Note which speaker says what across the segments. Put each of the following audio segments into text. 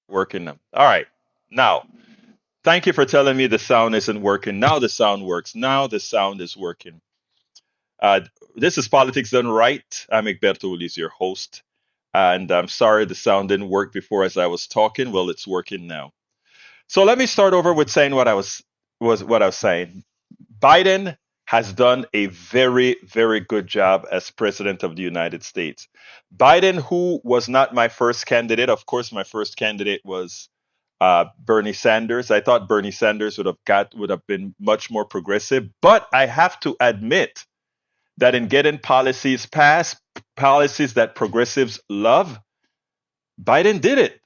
Speaker 1: Working them. All right. Now, thank you for telling me the sound isn't working. Now the sound works. Now the sound is working. Uh, this is Politics Done Right. I'm Egberto Willis, your host. And I'm sorry the sound didn't work before as I was talking. Well, it's working now. So let me start over with saying what I was saying. Biden has done a very, very good job as president of the United States. Biden, who was not my first candidate, of course, my first candidate was Bernie Sanders. I thought Bernie Sanders would have been much more progressive, but I have to admit that in getting policies passed, policies that progressives love, Biden did it.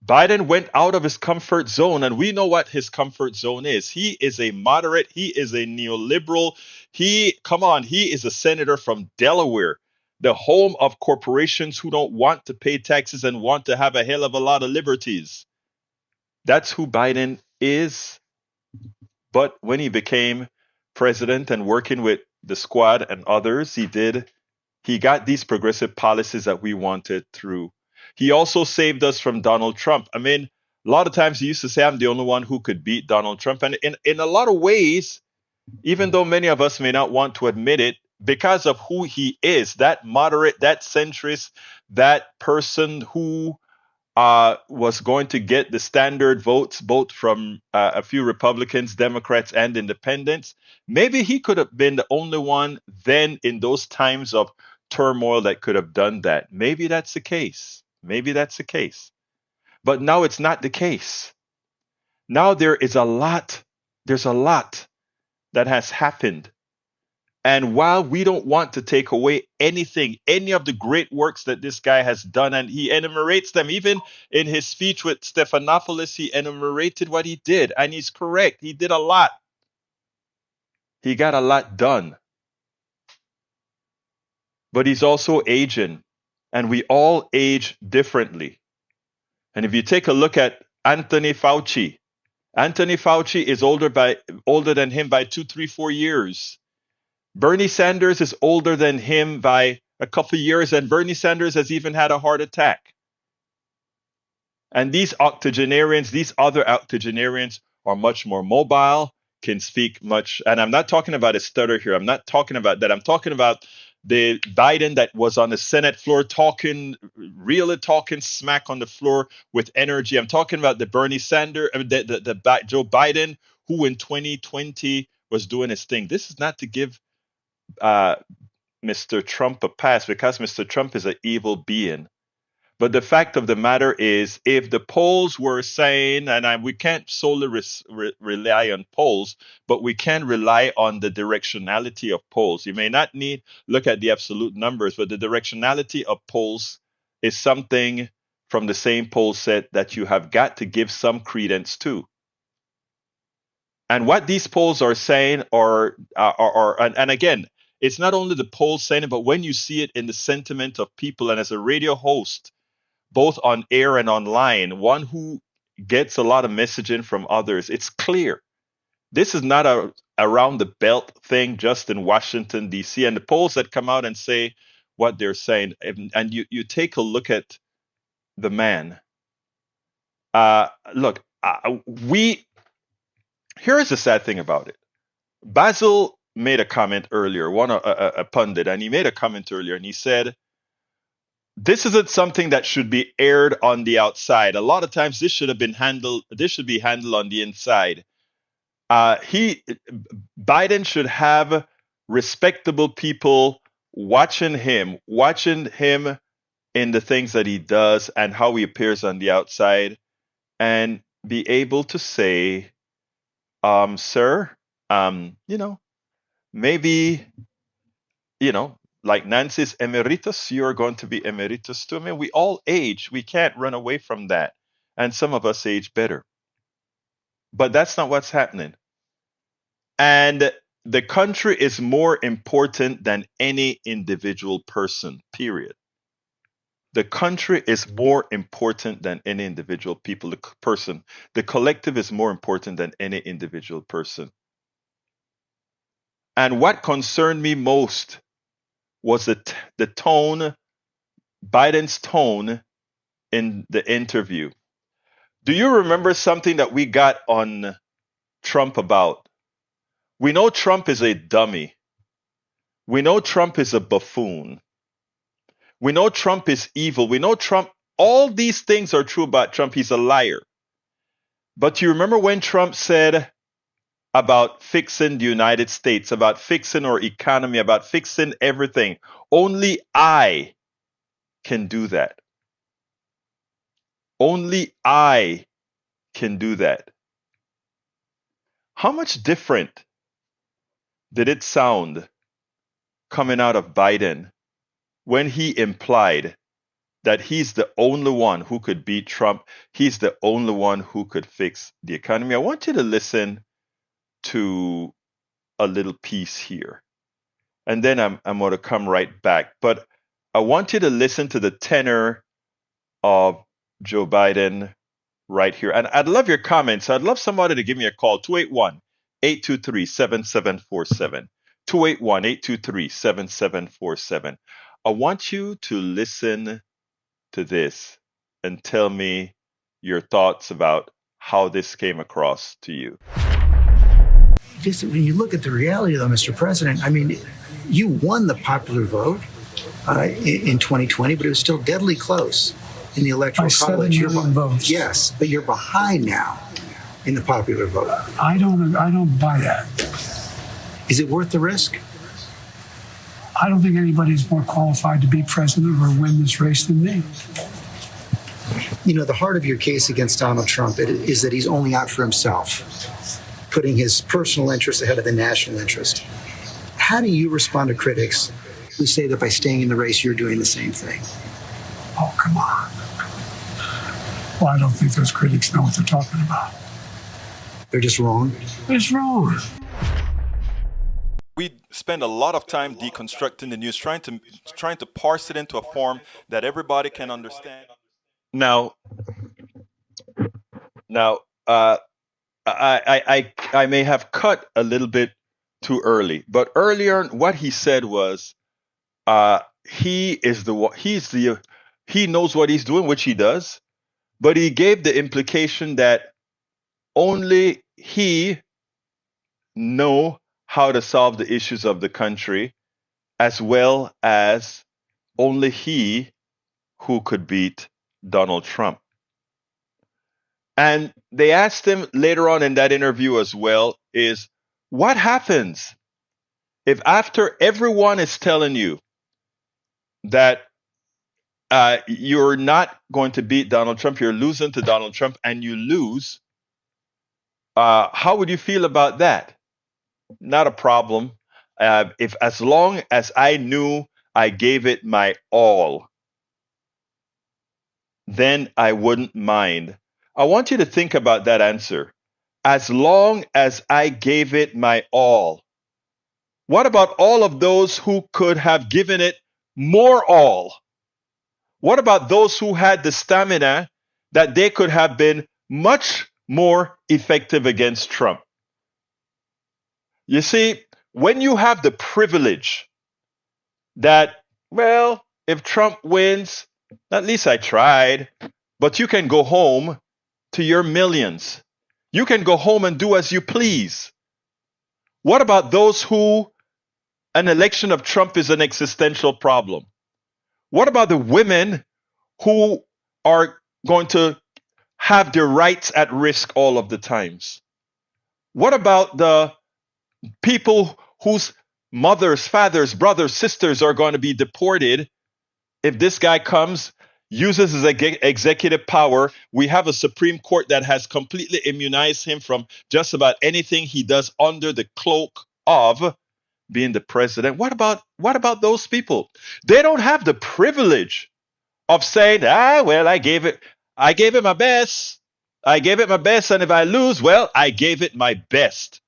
Speaker 1: Biden went out of his comfort zone, and we know what his comfort zone is. He is a moderate, he is a neoliberal. Come on, he is a senator from Delaware, the home of corporations who don't want to pay taxes and want to have a hell of a lot of liberties. That's who Biden is. But when he became president and working with the squad and others, he got these progressive policies that we wanted through. He also saved us from Donald Trump. I mean, a lot of times he used to say, I'm the only one who could beat Donald Trump. And in a lot of ways, even though many of us may not want to admit it, because of who he is, that moderate, that centrist, that person who was going to get the standard votes, both from a few Republicans, Democrats, and independents. Maybe he could have been the only one then in those times of turmoil that could have done that. Maybe that's the case. Maybe that's the case. But now it's not the case. Now there's a lot that has happened, and while we don't want to take away anything, any of the great works that this guy has done, and he enumerates them, even in his speech with Stephanopoulos, he enumerated what he did, and he's correct. He did a lot. He got a lot done, but he's also aging, and we all age differently. And if you take a look at Anthony Fauci is older than him by 2, 3, 4 years. Bernie Sanders is older than him by a couple of years, and Bernie Sanders has even had a heart attack. And these other octogenarians are much more mobile, can speak much. And I'm not talking about a stutter here. I'm not talking about that. I'm talking about the Biden that was on the Senate floor really talking smack on the floor with energy. I'm talking about the Bernie Sanders, Joe Biden, who in 2020 was doing his thing. This is not to give uh, Mr. Trump a pass because Mr. Trump is an evil being. But the fact of the matter is, if the polls were saying, and we can't solely rely on polls, but we can rely on the directionality of polls. You may not need look at the absolute numbers, but the directionality of polls is something from the same poll set that you have got to give some credence to. And what these polls are saying and again, it's not only the polls saying it, but when you see it in the sentiment of people, and as a radio host, both on air and online, one who gets a lot of messaging from others, it's clear. This is not a around the belt thing just in Washington, D.C. And the polls that come out and say what they're saying, and you take a look at the man. Look, here is the sad thing about it. Basil made a comment earlier, a pundit, and he made a comment earlier, and he said, this isn't something that should be aired on the outside. A lot of times this should be handled on the inside. He Biden should have respectable people watching him in the things that he does and how he appears on the outside, and be able to say, sir, maybe, like Nancy's emeritus, you're going to be emeritus too. I mean, we all age. We can't run away from that. And some of us age better. But that's not what's happening. And the country is more important than any individual person, period. The country is more important than any individual person. The collective is more important than any individual person. And what concerned me most was the tone, Biden's tone in the interview. Do you remember something that we got on Trump about? We know Trump is a dummy. We know Trump is a buffoon. We know Trump is evil. We know Trump, all these things are true about Trump. He's a liar. But you remember when Trump said about fixing the United States, about fixing our economy, about fixing everything? Only I can do that. Only I can do that. How much different did it sound coming out of Biden when he implied that he's the only one who could beat Trump? He's the only one who could fix the economy. I want you to listen to a little piece here, and then I'm going to come right back. But I want you to listen to the tenor of Joe Biden right here. And I'd love your comments. I'd love somebody to give me a call, 281-823-7747. 281-823-7747. I want you to listen to this and tell me your thoughts about how this came across to you.
Speaker 2: Just when you look at the reality, though, Mr. President, I mean, you won the popular vote in 2020, but it was still deadly close in the electoral college.
Speaker 3: 7 million votes.
Speaker 2: Yes, but you're behind now in the popular vote.
Speaker 3: I don't buy that.
Speaker 2: Is it worth the risk?
Speaker 3: I don't think anybody's more qualified to be president or win this race than me.
Speaker 2: You know, the heart of your case against Donald Trump is that he's only out for himself, putting his personal interest ahead of the national interest. How do you respond to critics who say that by staying in the race, you're doing the same thing?
Speaker 3: Oh, come on. Well, I don't think those critics know what they're talking about.
Speaker 2: They're just wrong?
Speaker 3: It's wrong.
Speaker 4: We spend a lot of time deconstructing the news, trying to parse it into a form that everybody can understand.
Speaker 1: Now, I may have cut a little bit too early, but earlier what he said was he knows what he's doing, which he does, but he gave the implication that only he know how to solve the issues of the country, as well as only he who could beat Donald Trump. And they asked him later on in that interview as well, is what happens if after everyone is telling you that you're not going to beat Donald Trump, you're losing to Donald Trump, and you lose, how would you feel about that? Not a problem. If as long as I knew I gave it my all, then I wouldn't mind. I want you to think about that answer. As long as I gave it my all. What about all of those who could have given it more all? What about those who had the stamina that they could have been much more effective against Trump? You see, when you have the privilege that, well, if Trump wins, at least I tried, but you can go home to your millions. You can go home and do as you please. What about those who an election of Trump is an existential problem? What about the women who are going to have their rights at risk all of the times? What about the people whose mothers, fathers, brothers, sisters are going to be deported if this guy comes, uses his executive power? We have a Supreme Court that has completely immunized him from just about anything he does under the cloak of being the president. What about those people? They don't have the privilege of saying, well, I gave it my best. I gave it my best, and if I lose, well, I gave it my best.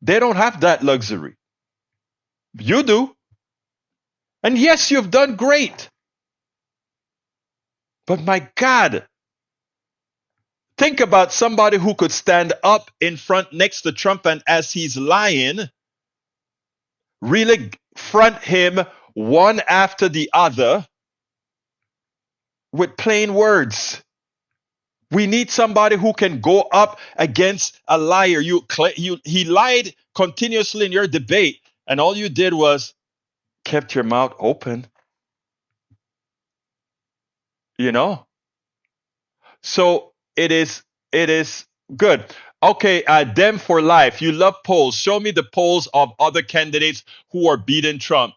Speaker 1: They don't have that luxury. You do. And yes, you've done great. But my God, think about somebody who could stand up in front next to Trump and as he's lying, really front him one after the other, with plain words. We need somebody who can go up against a liar. He lied continuously in your debate, and all you did was kept your mouth open, you know? So it is good. Okay, them for life. You love polls. Show me the polls of other candidates who are beating Trump.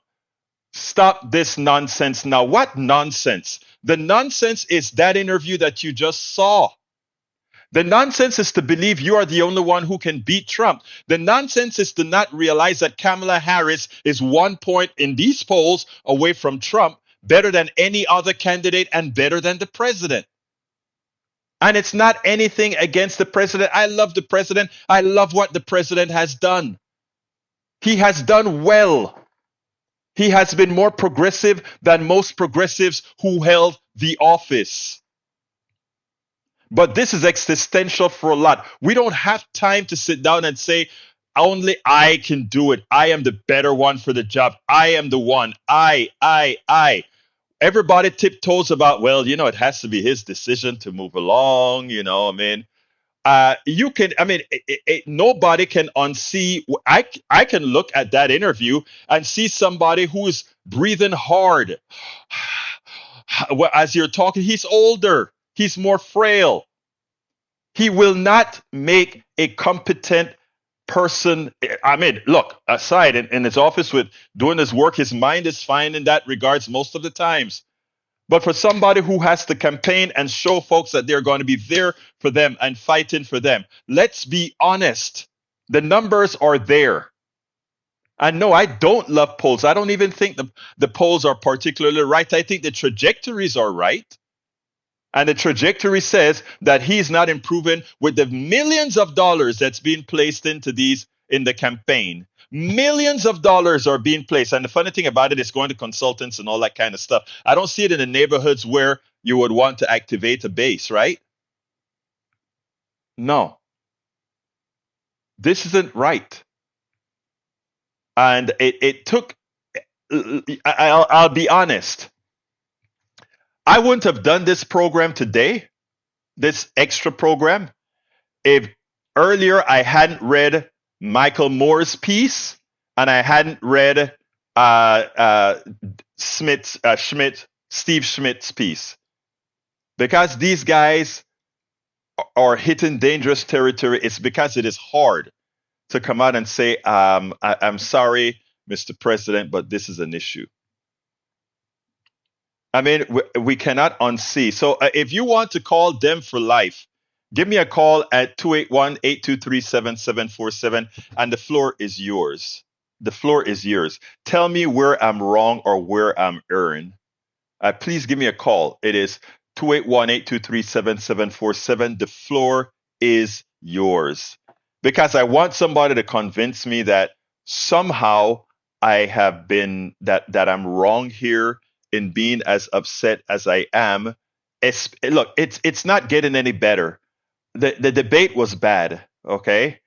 Speaker 1: Stop this nonsense now. What nonsense? The nonsense is that interview that you just saw. The nonsense is to believe you are the only one who can beat Trump. The nonsense is to not realize that Kamala Harris is 1 point in these polls away from Trump, better than any other candidate and better than the president. And it's not anything against the president. I love the president. I love what the president has done. He has done well. He has been more progressive than most progressives who held the office. But this is existential for a lot. We don't have time to sit down and say, only I can do it. I am the better one for the job. I am the one. I. Everybody tiptoes about, well, it has to be his decision to move along. I mean, you can, I mean, nobody can unsee. I can look at that interview and see somebody who is breathing hard. Well, as you're talking, he's older, he's more frail. He will not make a competent person. I mean, look, aside in his office with doing his work, his mind is fine in that regards most of the times. But for somebody who has to campaign and show folks that they're going to be there for them and fighting for them, let's be honest. The numbers are there. And no, I don't love polls. I don't even think the polls are particularly right. I think the trajectories are right. And the trajectory says that he's not improving with the millions of dollars that's being placed into these in the campaign. Millions of dollars are being placed. And the funny thing about it is going to consultants and all that kind of stuff. I don't see it in the neighborhoods where you would want to activate a base, right? No, this isn't right. And it took, I'll be honest. I wouldn't have done this program today, this extra program, if earlier I hadn't read Michael Moore's piece and I hadn't read Steve Schmidt's piece. Because these guys are hitting dangerous territory, it's because it is hard to come out and say, I'm sorry, Mr. President, but this is an issue. I mean, we cannot unsee. So if you want to call them for life, give me a call at 281-823-7747, and the floor is yours. The floor is yours. Tell me where I'm wrong or where I'm erring. Please give me a call. It is 281-823-7747. The floor is yours. Because I want somebody to convince me that somehow I have been, that I'm wrong here in being as upset as I am. Look, it's not getting any better. The debate was bad, okay?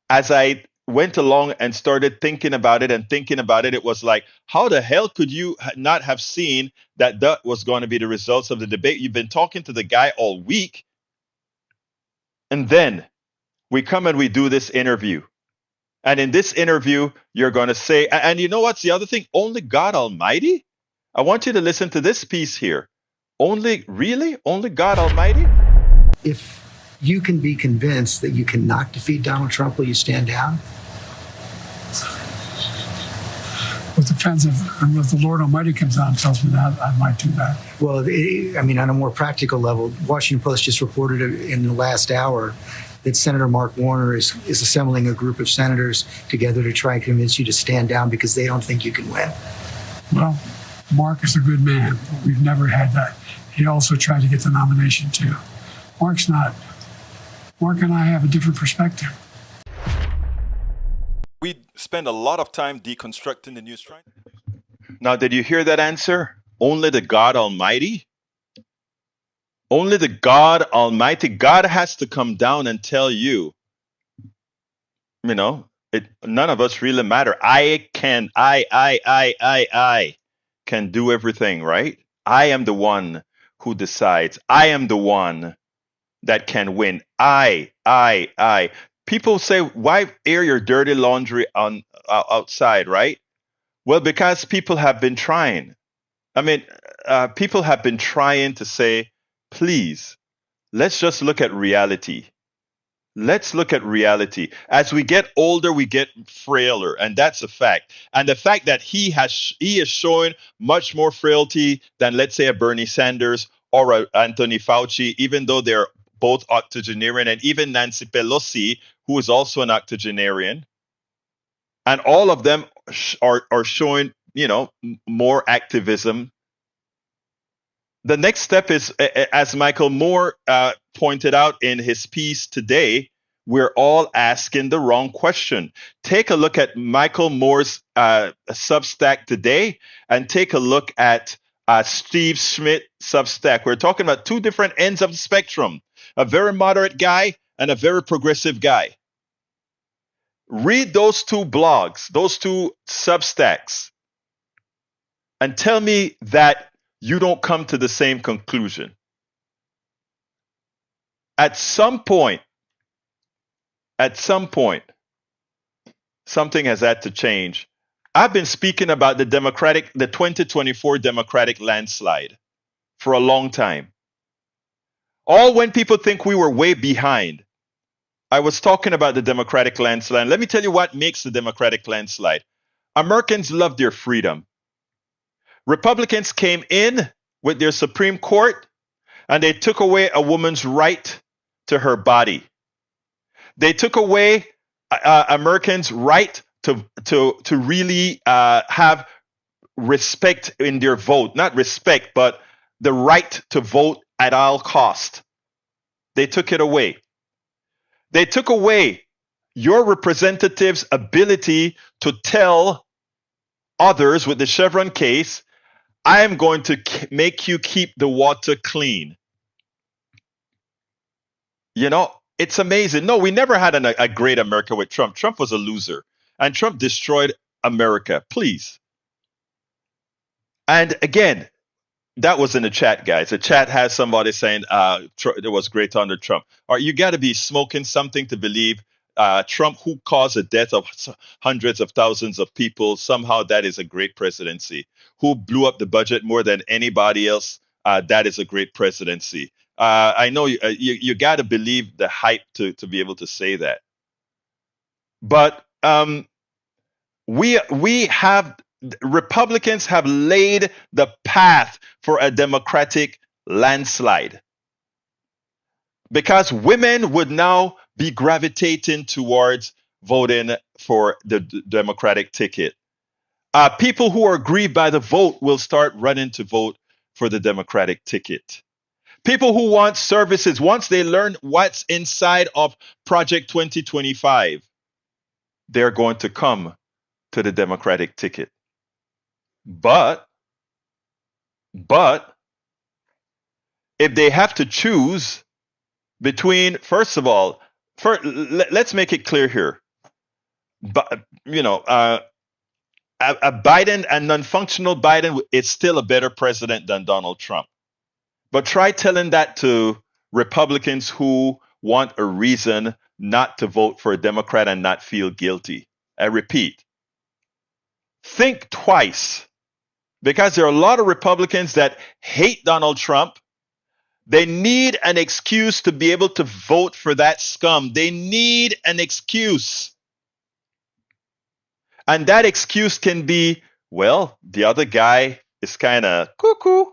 Speaker 1: As I went along and started thinking about it, it was like, how the hell could you not have seen that was going to be the results of the debate? You've been talking to the guy all week, and then we come and we do this interview. And in this interview, you're going to say, and you know what's the other thing? Only God Almighty? I want you to listen to this piece here. Only God Almighty?
Speaker 2: If you can be convinced that you cannot defeat Donald Trump, will you stand down?
Speaker 3: It depends if the Lord Almighty comes out and tells me that, I might do that.
Speaker 2: Well, I mean, on a more practical level, Washington Post just reported in the last hour that Senator Mark Warner is assembling a group of senators together to try and convince you to stand down because they don't think you can win.
Speaker 3: Well, Mark is a good man, but we've never had that. He also tried to get the nomination too. Mark and I have a different perspective.
Speaker 4: We spend a lot of time deconstructing the news.
Speaker 1: Now, did you hear that answer? Only the God Almighty? Only the God Almighty. God has to come down and tell you, none of us really matter. I can do everything, right? I am the one who decides. I am the one that can win. I. People say, why air your dirty laundry on outside, right? Well, because people have been trying. I mean, people have been trying to say, please, let's just look at reality. Let's look at reality. As we get older, we get frailer, and that's a fact. And the fact that he is showing much more frailty than, let's say, a Bernie Sanders or a Anthony Fauci, even though they're both octogenarian, and even Nancy Pelosi, who is also an octogenarian, and all of them are showing, more activism. The next step is, as Michael Moore pointed out in his piece today, we're all asking the wrong question. Take a look at Michael Moore's Substack today, and take a look at Steve Schmidt Substack. We're talking about two different ends of the spectrum, a very moderate guy and a very progressive guy. Read those two blogs, those two Substacks, and tell me that you don't come to the same conclusion. At some point, something has had to change. I've been speaking about the 2024 Democratic landslide for a long time. All when people think we were way behind, I was talking about the Democratic landslide. Let me tell you what makes the Democratic landslide. Americans love their freedom. Republicans came in with their Supreme Court, and they took away a woman's right to her body. They took away Americans' right to really have respect in their vote. Not respect, but the right to vote at all cost. They took it away. They took away your representative's ability to tell others with the Chevron case, I am going to make you keep the water clean. It's amazing. No, we never had a great America with Trump. Trump was a loser, and Trump destroyed America. Please. And again, that was in the chat, guys. The chat has somebody saying it was great under Trump. All right, you got to be smoking something to believe Trump, who caused the death of hundreds of thousands of people, somehow that is a great presidency. Who blew up the budget more than anybody else, that is a great presidency. I know you got to believe the hype to be able to say that. But Republicans have laid the path for a Democratic landslide, because women would now be gravitating towards voting for the Democratic ticket. People who are aggrieved by the vote will start running to vote for the Democratic ticket. People who want services, once they learn what's inside of Project 2025, they're going to come to the Democratic ticket. But if they have to choose between, first of all, let's make it clear here. But a Biden, a non-functional Biden, is still a better president than Donald Trump. But try telling that to Republicans who want a reason not to vote for a Democrat and not feel guilty. I repeat, think twice, because there are a lot of Republicans that hate Donald Trump. They need an excuse to be able to vote for that scum. They need an excuse. And that excuse can be, well, the other guy is kind of cuckoo.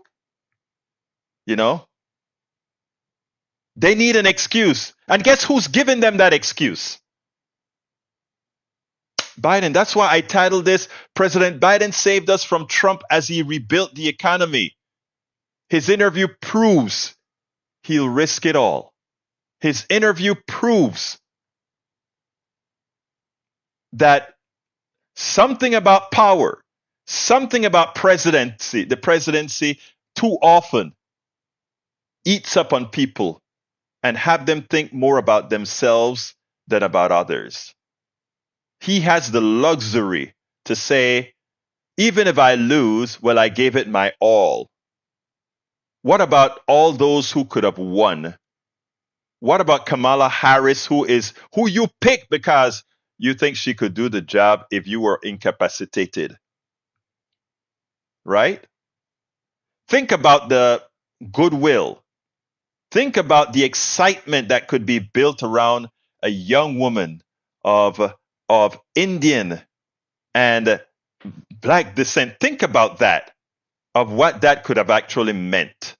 Speaker 1: They need an excuse. And guess who's giving them that excuse? Biden. That's why I titled this, President Biden Saved Us from Trump as He Rebuilt the Economy. His interview proves he'll risk it all. His interview proves that something about power, something about the presidency too often eats up on people and have them think more about themselves than about others. He has the luxury to say, even if I lose, well, I gave it my all. What about all those who could have won? What about Kamala Harris, who you picked because you think she could do the job if you were incapacitated, right? Think about the goodwill. Think about the excitement that could be built around a young woman of Indian and black descent. Think about that, of what that could have actually meant.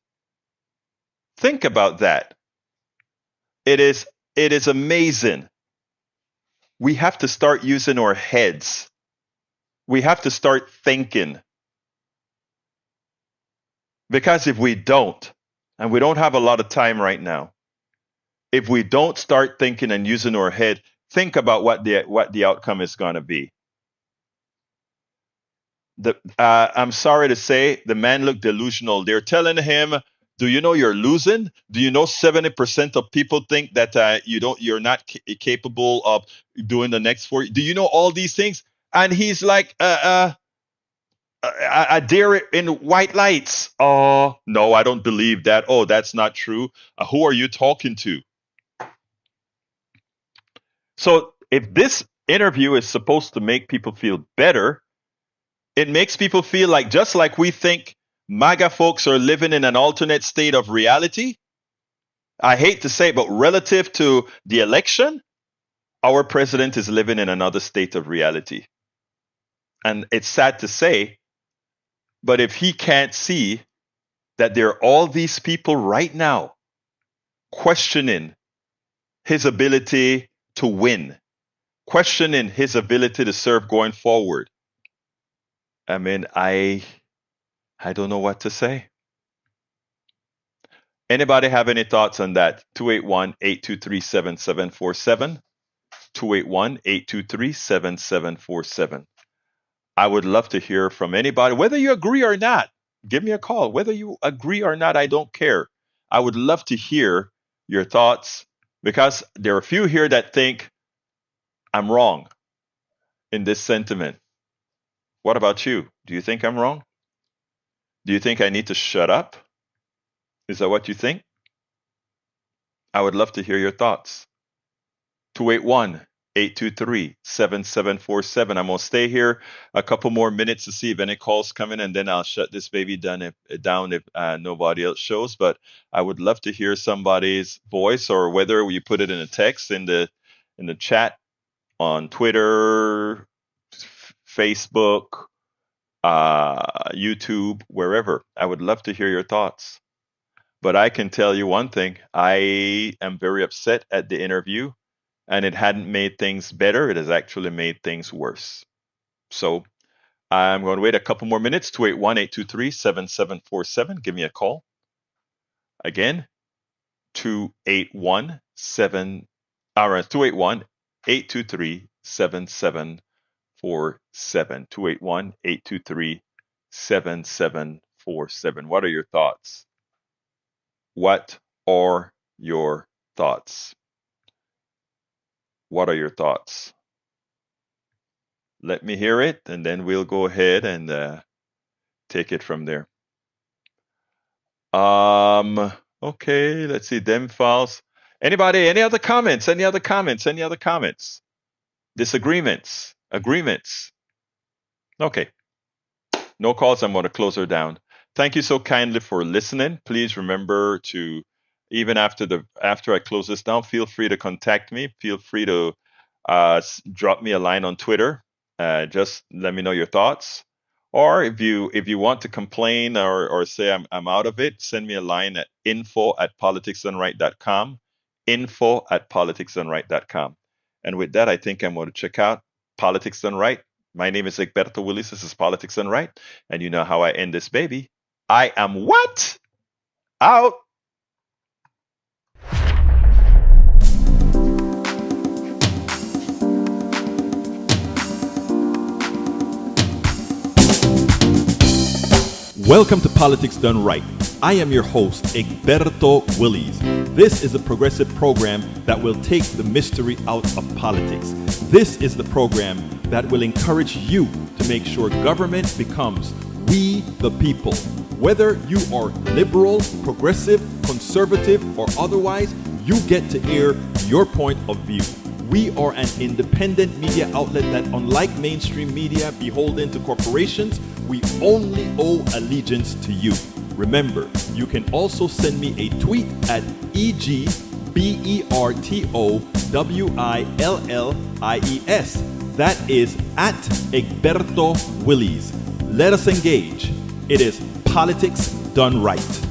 Speaker 1: Think about that. It is amazing. We have to start using our heads. We have to start thinking. Because if we don't, and we don't have a lot of time right now, if we don't start thinking and using our head, think about what the outcome is going to be. I'm sorry to say, the man looked delusional. They're telling him, "Do you know you're losing? Do you know 70% of people think that you're not capable of doing the next 4 years? Do you know all these things?" And he's like, I dare it in white lights. Oh, no, I don't believe that. Oh, that's not true. Who are you talking to? So if this interview is supposed to make people feel better, it makes people feel like, just like we think MAGA folks are living in an alternate state of reality. I hate to say it, but relative to the election, our president is living in another state of reality. And it's sad to say, but if he can't see that there are all these people right now questioning his ability to win, questioning his ability to serve going forward, I mean, I don't know what to say. Anybody have any thoughts on that? 281-823-7747. 281-823-7747. I would love to hear from anybody, whether you agree or not. Give me a call. Whether you agree or not, I don't care. I would love to hear your thoughts, because there are a few here that think I'm wrong in this sentiment. What about you? Do you think I'm wrong? Do you think I need to shut up? Is that what you think? I would love to hear your thoughts. 281-823-7747. I'm going to stay here a couple more minutes to see if any calls come in, and then I'll shut this baby down if nobody else shows. But I would love to hear somebody's voice, or whether you put it in a text in the chat on Twitter, Facebook, YouTube, wherever. I would love to hear your thoughts. But I can tell you one thing. I am very upset at the interview. And it hadn't made things better. It has actually made things worse. So I'm going to wait a couple more minutes. 281-823-7747. Give me a call. Again, 281-823-7747. 281-823-7747. What are your thoughts? What are your thoughts? What are your thoughts? Let me hear it, and then we'll go ahead and take it from there. Okay, let's see. Dem files. Anybody? Any other comments? Any other comments? Any other comments? Disagreements? Agreements? Okay. No calls. I'm going to close her down. Thank you so kindly for listening. Please remember to, even after I close this down, feel free to contact me. Feel free to drop me a line on Twitter. Just let me know your thoughts. Or if you want to complain or say I'm out of it, send me a line at info@politicsdoneright.com. info@politicsdoneright.com. And with that, I think I'm going to check out Politics Done Right. My name is Egberto Willis. This is Politics Done Right. And you know how I end this baby. I am what? Out. Welcome to Politics Done Right. I am your host, Egberto Willis. This is a progressive program that will take the mystery out of politics. This is the program that will encourage you to make sure government becomes we the people.
Speaker 4: Whether you are liberal, progressive, conservative, or otherwise, you get to air your point of view. We are an independent media outlet that, unlike mainstream media beholden to corporations, we only owe allegiance to you. Remember, you can also send me a tweet at EGBERTOWILLIES. That is at Egberto Willies. Let us engage. It is politics done right.